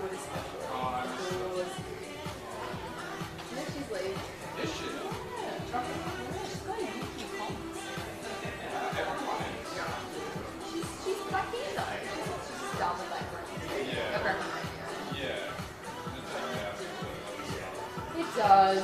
Twitter special. No, she's leaving. Is she? Yeah, she's got a YouTube comments. She's quite here though. She's just done with like Yeah. It does.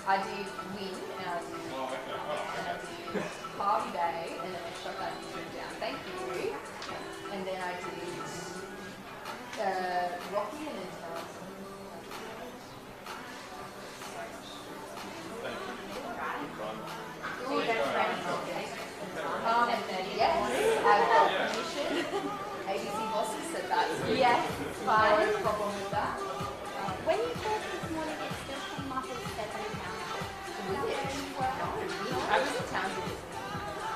I did Win, and I did Harvey Day, and then I shot that YouTube down. Thank you. And then I did Rocky and then Tarzan. Yes, I've got permission. ABC bosses said that. Yes, fine. No problem with that. When you first this morning, it's still from Muffles 7 pounds. I was in town.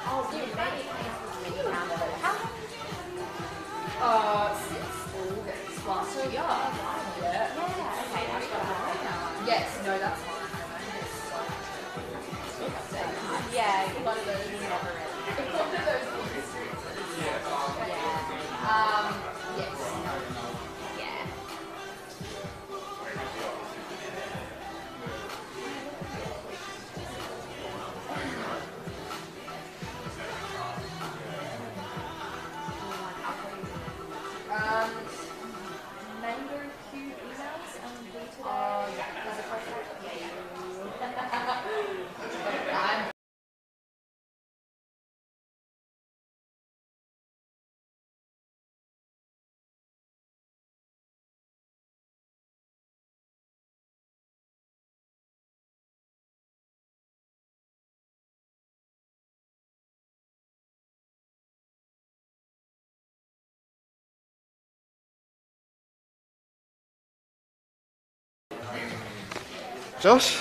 Oh, so you made it came from 3 pounds. How long? Since August last year. Yeah. Yeah, okay, that's what I Yes, no, that's fine. Yeah, one of those is never ready. It's one of those Yeah. yes. Yeah. Mango cute emails and today. There's a post I'm Josh,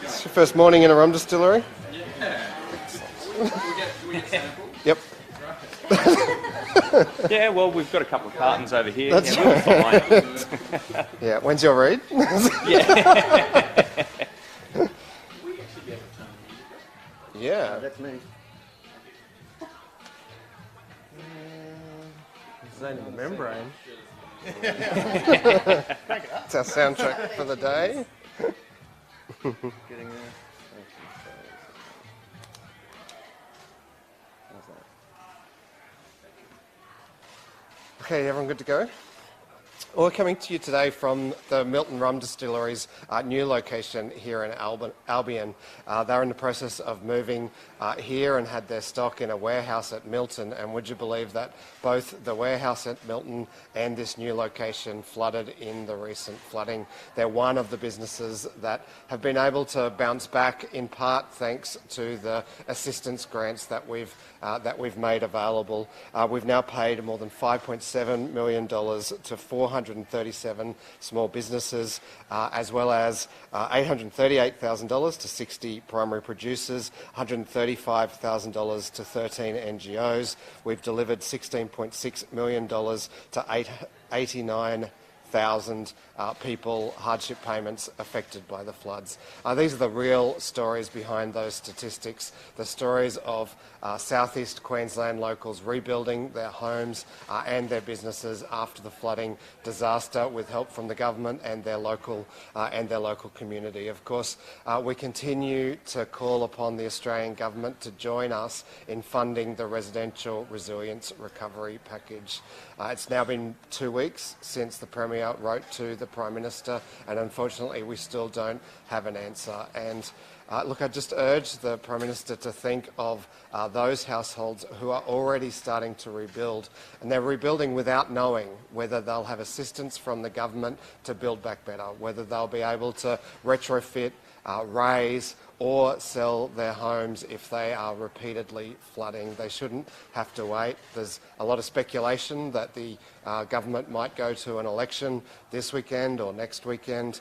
it's your first morning in a rum distillery? Yep. Yeah, well, we've got a couple of cartons over here. That's yeah, we're fine. Yeah, when's your read? Yeah. That's me. It's only the membrane. It's our soundtrack for the day. Getting there. Okay, everyone good to go? Well, we're coming to you today from the Milton Rum Distillery's new location here in Albion. They're in the process of moving here and had their stock in a warehouse at Milton, and would you believe that both the warehouse at Milton and this new location flooded in the recent flooding. They're one of the businesses that have been able to bounce back in part thanks to the assistance grants that we've made available. We've now paid more than $5.7 million to 437 small businesses, as well as $838,000 to 60 primary producers, $135,000 to 13 NGOs. We've delivered $16.6 million to 89 1,000 people hardship payments affected by the floods. These are the real stories behind those statistics, the stories of southeast Queensland locals rebuilding their homes and their businesses after the flooding disaster with help from the government and their local community. Of course, we continue to call upon the Australian government to join us in funding the Residential Resilience Recovery Package. It's now been 2 weeks since the Premier wrote to the Prime Minister, and unfortunately we still don't have an answer. And look, I just urge the Prime Minister to think of those households who are already starting to rebuild, and they're rebuilding without knowing whether they'll have assistance from the government to build back better, whether they'll be able to retrofit, raise or sell their homes if they are repeatedly flooding. They shouldn't have to wait. There's a lot of speculation that the government might go to an election this weekend or next weekend.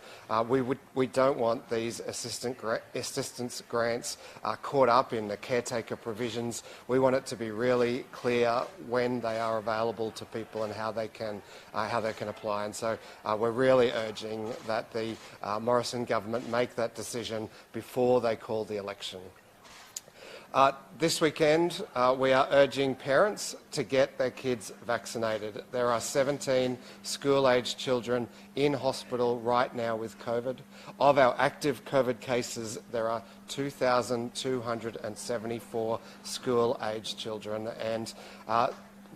We don't want these assistance grants caught up in the caretaker provisions. We want it to be really clear when they are available to people and how they can apply. And so we're really urging that the Morrison government make that decision before they call the election. This weekend, we are urging parents to get their kids vaccinated. There are 17 school-aged children in hospital right now with COVID. Of our active COVID cases, there are 2,274 school-aged children. And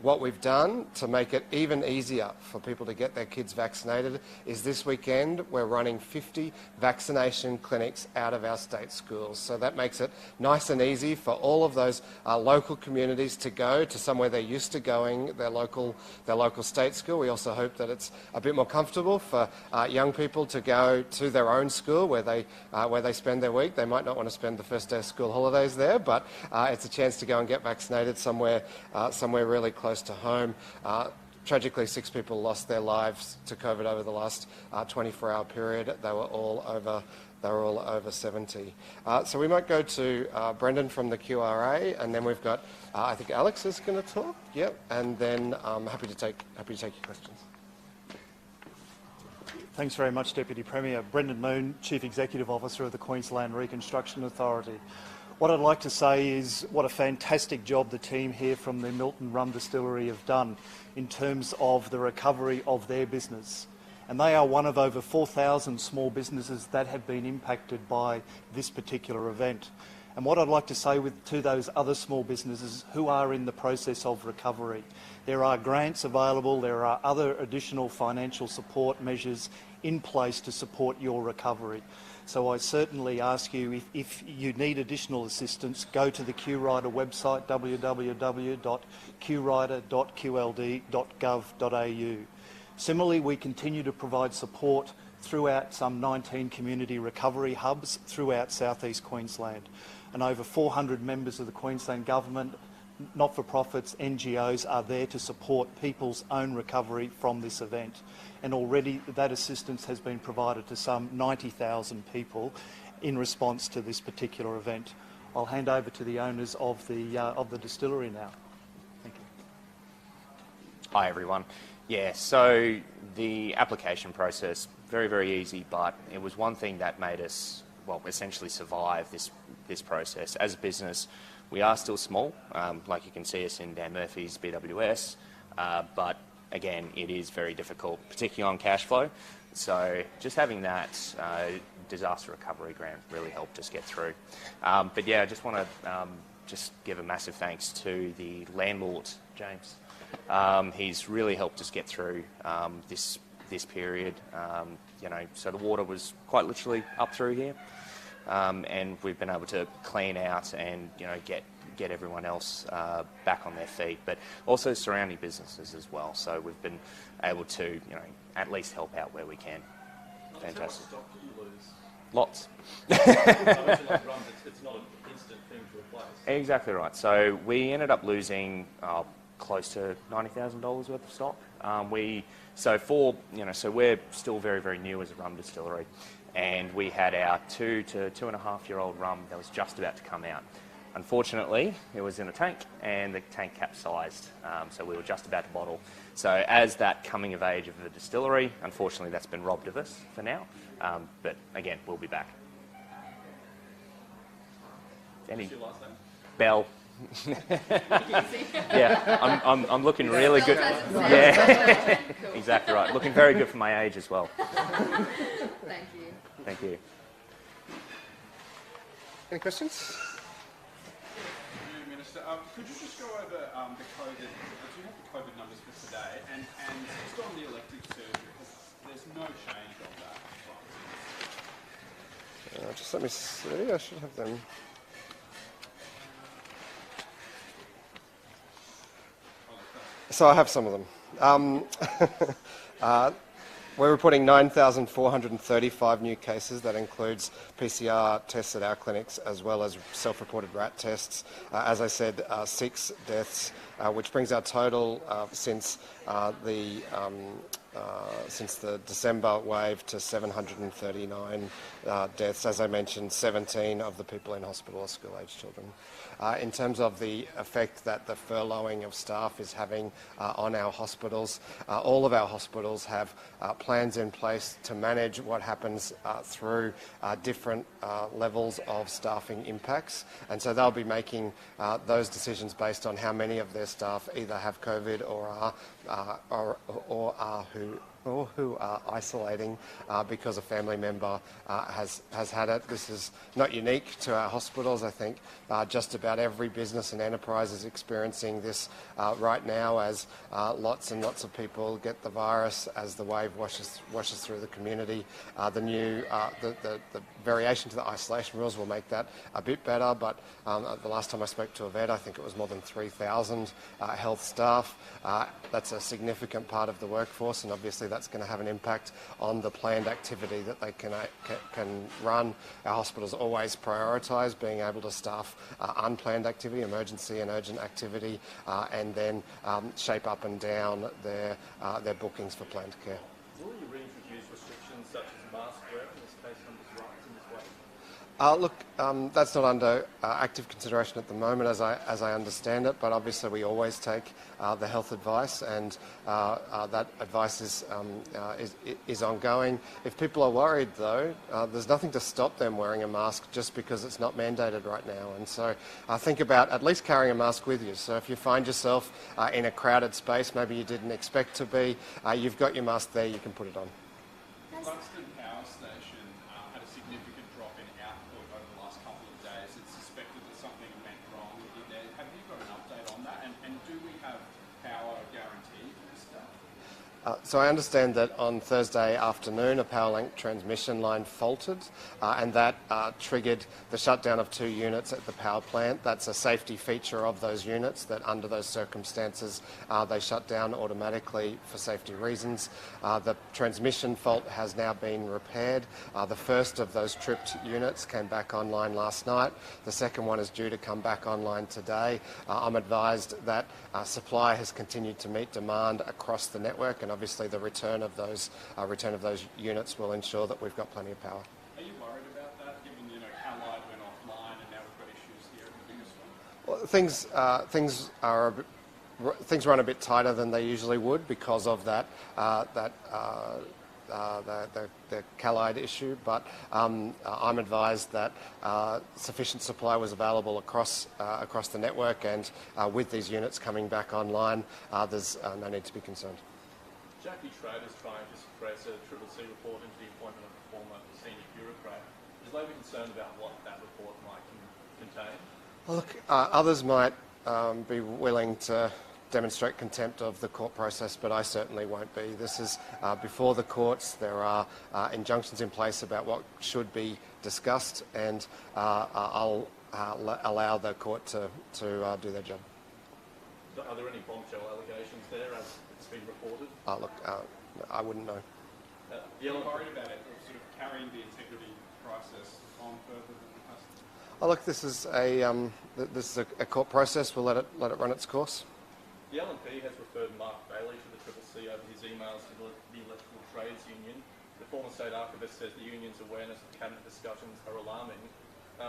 what we've done to make it even easier for people to get their kids vaccinated is this weekend we're running 50 vaccination clinics out of our state schools. So that makes it nice and easy for all of those local communities to go to somewhere they're used to going, their local state school. We also hope that it's a bit more comfortable for young people to go to their own school where they spend their week. They might not want to spend the first day of school holidays there, but it's a chance to go and get vaccinated somewhere really close to home. Tragically, 6 people lost their lives to COVID over the last 24-hour period. They were all over 70. So we might go to Brendan from the QRA, and then we've got I think Alex is going to talk. Yep, and then I'm happy to take your questions. Thanks very much, Deputy Premier. Brendan Moon, Chief Executive Officer of the Queensland Reconstruction Authority. What I'd like to say is what a fantastic job the team here from the Milton Rum Distillery have done in terms of the recovery of their business. And they are one of over 4,000 small businesses that have been impacted by this particular event. And what I'd like to say to those other small businesses who are in the process of recovery, there are grants available, there are other additional financial support measures in place to support your recovery. So I certainly ask you, if you need additional assistance, go to the QRider website, www.qrider.qld.gov.au. Similarly, we continue to provide support throughout some 19 community recovery hubs throughout southeast Queensland. And over 400 members of the Queensland Government, not-for-profits, NGOs are there to support people's own recovery from this event. And already that assistance has been provided to some 90,000 people in response to this particular event. I'll hand over to the owners of the distillery now. Thank you. Hi everyone. Yeah, so the application process, very, very easy, but it was one thing that made us, well, essentially survive this process. As a business, we are still small, like you can see us in Dan Murphy's BWS, but again, it is very difficult, particularly on cash flow. So just having that disaster recovery grant really helped us get through. But yeah, I just want to just give a massive thanks to the landlord, James. He's really helped us get through this period. You know, so the water was quite literally up through here, and we've been able to clean out and get everyone else back on their feet, but also surrounding businesses as well. So we've been able to at least help out where we can. Fantastic. How much stock did you lose? Lots. It's not an instant thing to replace. Exactly right. So we ended up losing close to $90,000 worth of stock. So we're still very, very new as a rum distillery, and we had our 2 to 2.5-year-old rum that was just about to come out. Unfortunately, it was in a tank and the tank capsized, so we were just about to bottle. So as that coming of age of the distillery, unfortunately that's been robbed of us for now, but again, we'll be back. What's your last name? Bell. Yeah, I'm looking really good. Yeah, exactly right. Looking very good for my age as well. Thank you. Thank you. Any questions? Minister, could you just go over the COVID? Do you have the COVID numbers for today? And just on the elective surgery, there's no change on that. Just let me see. I should have them. So I have some of them. We're reporting 9,435 new cases. That includes PCR tests at our clinics as well as self-reported rat tests. As I said, 6 deaths, which brings our total since the December wave to 739 deaths. As I mentioned, 17 of the people in hospital are school-aged children. In terms of the effect that the furloughing of staff is having on our hospitals, all of our hospitals have plans in place to manage what happens through different levels of staffing impacts, and so they'll be making those decisions based on how many of their staff either have COVID or who are isolating because a family member has had it. This is not unique to our hospitals. I think just about every business and enterprise is experiencing this right now as lots and lots of people get the virus as the wave washes through the community. The variation to the isolation rules will make that a bit better, but the last time I spoke to a vet, I think it was more than 3,000 health staff. That's a significant part of the workforce, and obviously that's going to have an impact on the planned activity that they can run. Our hospitals always prioritise being able to staff unplanned activity, emergency and urgent activity, and then shape up and down their bookings for planned care. Will you reintroduce restrictions such as mask wearing as case numbers rise in this way? Look, that's not under active consideration at the moment, as I understand it. But obviously, we always take the health advice, and that advice is ongoing. If people are worried, though, there's nothing to stop them wearing a mask just because it's not mandated right now. And so, think about at least carrying a mask with you. So if you find yourself in a crowded space, maybe you didn't expect to be, you've got your mask there. You can put it on. Buxton Power Station had a significant drop in output over the last couple of days. It's suspected that something went wrong in there. Have you got an update on that? And do we have power guarantee for this stuff? So I understand that on Thursday afternoon a Powerlink transmission line faltered and that triggered the shutdown of 2 units at the power plant. That's a safety feature of those units, that under those circumstances they shut down automatically for safety reasons. The transmission fault has now been repaired. The first of those tripped units came back online last night. The second one is due to come back online today. I'm advised that supply has continued to meet demand across the network, and obviously the return of those units will ensure that we've got plenty of power. Are you worried about that, given Allied went offline and now we've got issues here at the biggest one? Well, things run a bit tighter than they usually would because of that the Allied issue, but I'm advised that sufficient supply was available across the network, and with these units coming back online, there's no need to be concerned. Jackie Schrader's trying to suppress a CCC report into the appointment of a former senior bureaucrat. Is Labor concerned about what that report might contain? Well, look, others might be willing to demonstrate contempt of the court process, but I certainly won't be. This is before the courts. There are injunctions in place about what should be discussed, and I'll allow the court to do their job. Are there any bombshell allegations there, as it's been reported? Look, I wouldn't know. Are you worried about it, sort of carrying the integrity process on further than the custody? Look, this is a court process. We'll let it run its course. The LNP has referred Mark Bailey to the CCC over his emails to the Electrical Trades Union. The former state archivist says the union's awareness of cabinet discussions are alarming.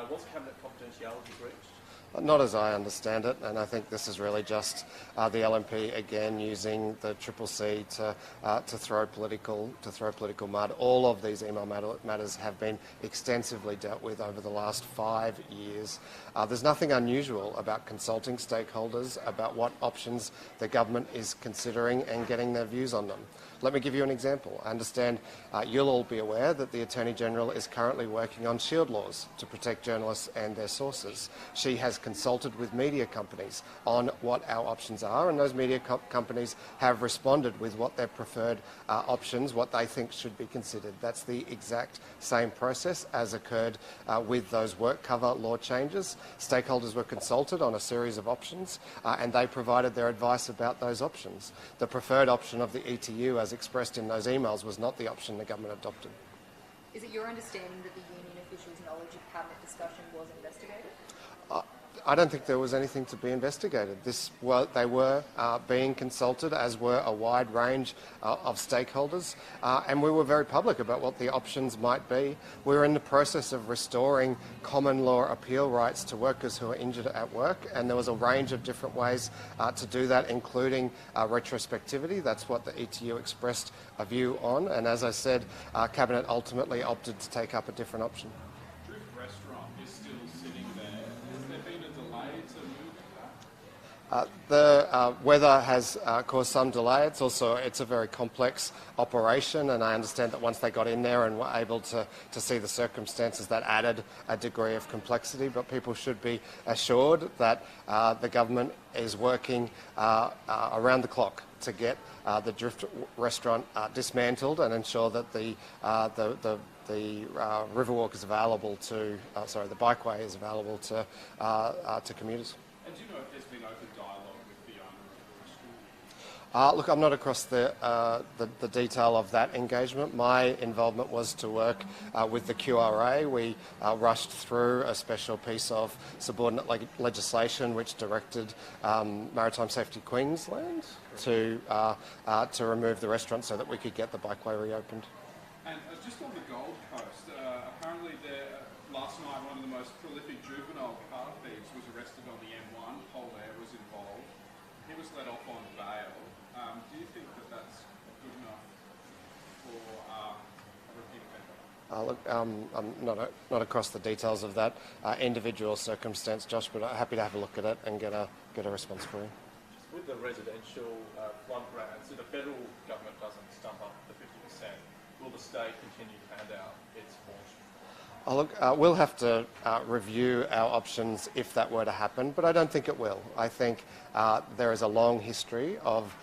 Was cabinet confidentiality breached? Not as I understand it, and I think this is really just the LNP again using the CCC to throw political mud. All of these email matters have been extensively dealt with over the last 5 years. There's nothing unusual about consulting stakeholders about what options the government is considering and getting their views on them. Let me give you an example. I understand you'll all be aware that the Attorney-General is currently working on shield laws to protect journalists and their sources. She has consulted with media companies on what our options are, and those media companies have responded with what their preferred options, what they think should be considered. That's the exact same process as occurred with those work cover law changes. Stakeholders were consulted on a series of options, and they provided their advice about those options. The preferred option of the ETU, as expressed in those emails, was not the option the government adopted. Is it your understanding that the union officials' knowledge of cabinet discussion was investigated? I don't think there was anything to be investigated. They were being consulted, as were a wide range of stakeholders, and we were very public about what the options might be. We were in the process of restoring common law appeal rights to workers who are injured at work, and there was a range of different ways to do that, including retrospectivity. That's what the ETU expressed a view on, and as I said, Cabinet ultimately opted to take up a different option. Drift Restaurant is still sitting there. Has there been a delay to move that? The weather has caused some delay. It's a very complex operation, and I understand that once they got in there and were able to see the circumstances, that added a degree of complexity. But people should be assured that the government is working around the clock to get the Drift Restaurant dismantled and ensure that the Riverwalk is available to, the bikeway is available to commuters. And do you know if there's been open dialogue with the owner of the restaurant? Look, I'm not across the detail of that engagement. My involvement was to work with the QRA. We rushed through a special piece of subordinate legislation which directed Maritime Safety Queensland to remove the restaurant so that we could get the bikeway reopened. And just on the Gold Coast, apparently last night one of the most prolific juvenile car thieves was arrested on the M1. Polaire was involved. He was let off on bail. Do you think that that's good enough for a repeat offender? Look, I'm not across the details of that individual circumstance, Josh, but I'm happy to have a look at it and get a response for you. With the residential flood grants, if the federal government doesn't stump up the 50%, will the state continue to hand out its portion? Look, we'll have to review our options if that were to happen, but I don't think it will. I think there is a long history of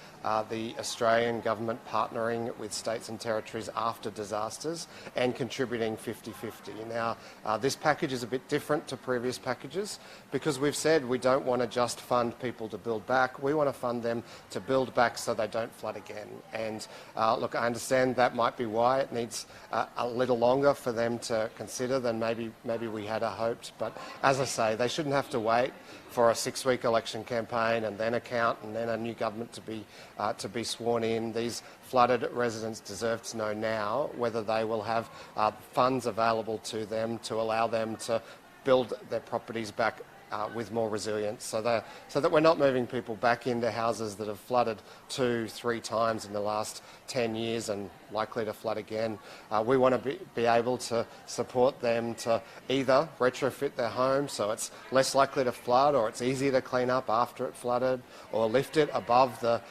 the Australian government partnering with states and territories after disasters and contributing 50-50. Now, this package is a bit different to previous packages because we've said we don't want to just fund people to build back. We want to fund them to build back so they don't flood again. And look, I understand that might be why it needs a little longer for them to consider than maybe we had hoped. But as I say, they shouldn't have to wait for a 6-week election campaign and then a count and then a new government to be sworn in. These flooded residents deserve to know now whether they will have funds available to them to allow them to build their properties back with more resilience, so that we're not moving people back into houses that have flooded 2-3 times in the last 10 years and likely to flood again. We want to be able to support them to either retrofit their home so it's less likely to flood or it's easier to clean up after it flooded, or lift it above the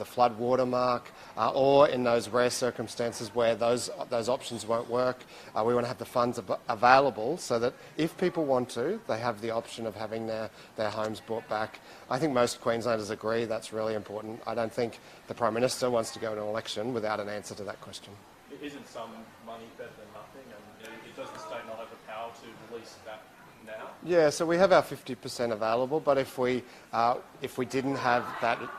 flood watermark, or in those rare circumstances where those options won't work, we want to have the funds available so that if people want to, they have the option of having their homes brought back. I think most Queenslanders agree that's really important. I don't think the Prime Minister wants to go to an election without an answer to that question. Isn't some money better than nothing? And does the state not have the power to release that now? Yeah, so we have our 50% available, but if we didn't have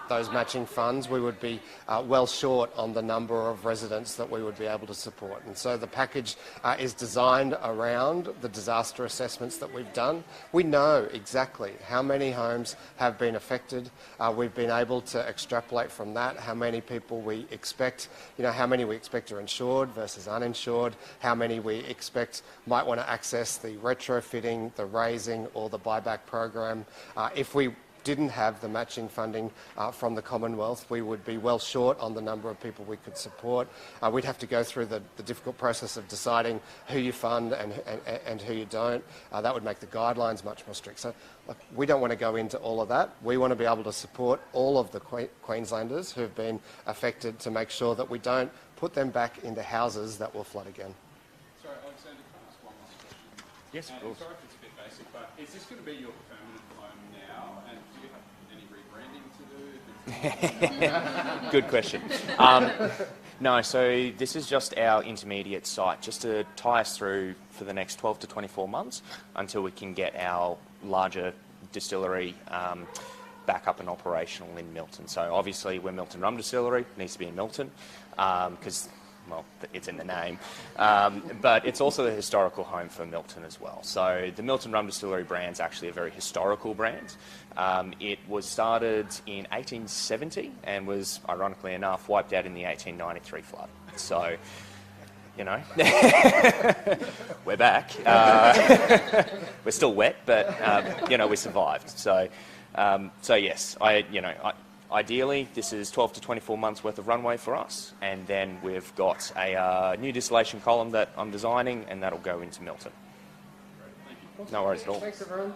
those matching funds, we would be well short on the number of residents that we would be able to support. And so the package is designed around the disaster assessments that we've done. We know exactly how many homes have been affected. We've been able to extrapolate from that how many people we expect, how many we expect are insured versus uninsured, how many we expect might want to access the retrofitting funding, the raising or the buyback program. If we didn't have the matching funding from the Commonwealth, we would be well short on the number of people we could support. We'd have to go through the difficult process of deciding who you fund and who you don't. That would make the guidelines much more strict. So look, we don't want to go into all of that. We want to be able to support all of the Queenslanders who have been affected to make sure that we don't put them back into houses that will flood again. Sorry, Alexander, can I ask one last question? Yes, of course. Sorry if it's a bit basic, but is this going to be your permanent home now? And do you have any rebranding to do? Good question. No, so this is just our intermediate site, just to tie us through for the next 12 to 24 months until we can get our larger distillery back up and operational in Milton. So obviously we're Milton Rum Distillery, needs to be in Milton because, well, it's in the name. But it's also the historical home for Milton as well. So the Milton Rum Distillery brand's actually a very historical brand. It was started in 1870 and was, ironically enough, wiped out in the 1893 flood. So, you know, we're back. We're still wet, but, you know, we survived. So yes, ideally, this is 12 to 24 months worth of runway for us, and then we've got a new distillation column that I'm designing, and that'll go into Milton. No worries at all. Thanks, everyone.